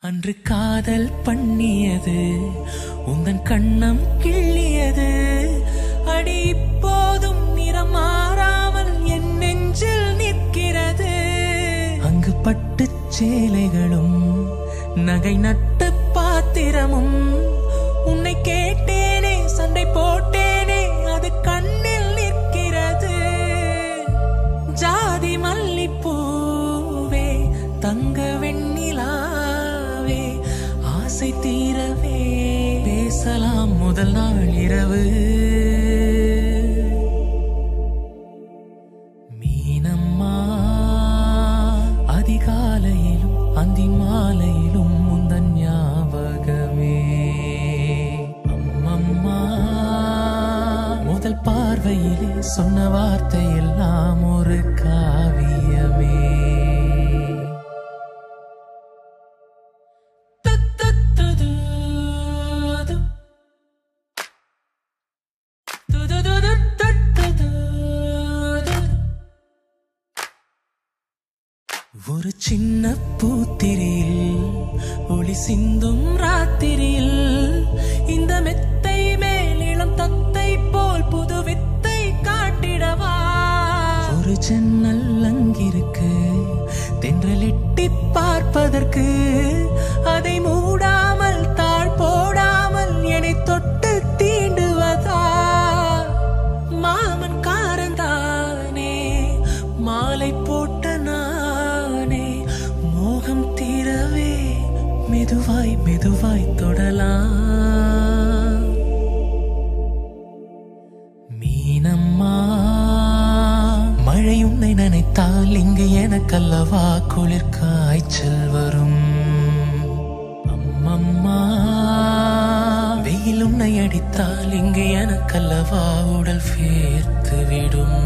அன்று காதல் பண்ணியது உந்தன் கண்ணம் கிள்ளியது அடி இப்போதும் நிறம் மாறாமல் என் நெஞ்சில் நிற்கிறது. அங்கு பட்டுச் சேலைகளும் நகை நட்டு பாத்திரமும் உன்னை கேட்டேனே சண்டை போட்டேனே அது கண்ணில் நிற்கிறது. ஜாதி மல்லிப்பூவே தங்க வெண்ணிலாவே ஆசை தீரவே பேசலாம் முதல் நாள் இரவு. மீனம்மா அதிகாலையிலும் அந்தி மாலையிலும் முந்தன் ஞாபகமே. அம்மம்மா முதல் பார்வையிலே சொன்ன வார்த்தை எல்லாம் ஒரு காவியமே. ஒரு சின்ன பூத்திரியில் ஒளி சிந்தும் ராத்திரியில் இந்த மெத்தை மேல் இளம் தத்தை போல் புது வித்தை காட்டிடவா. ஒரு ஜன்னல் அங்கிருக்கு தென்றலிட்டி பார்ப்பதற்கு அதை மூடாமல் தாழ் போடாமல் என்னை தொட்டு தீண்டுவதா. மாமன் காரந்தானே மாலை போட்ட மோகம் தீரவே மெதுவாய் மெதுவாய் தொடலாம். மீனம்மா மழை உன்னை நினைத்தால் இங்கு எனக்கல்லவா குளிர் காய்ச்சல் வரும். அம்மம்மா வெயில் உன்னை அடித்தால் இங்கு எனக்கல்லவா உடல் வேர்த்து விடும்.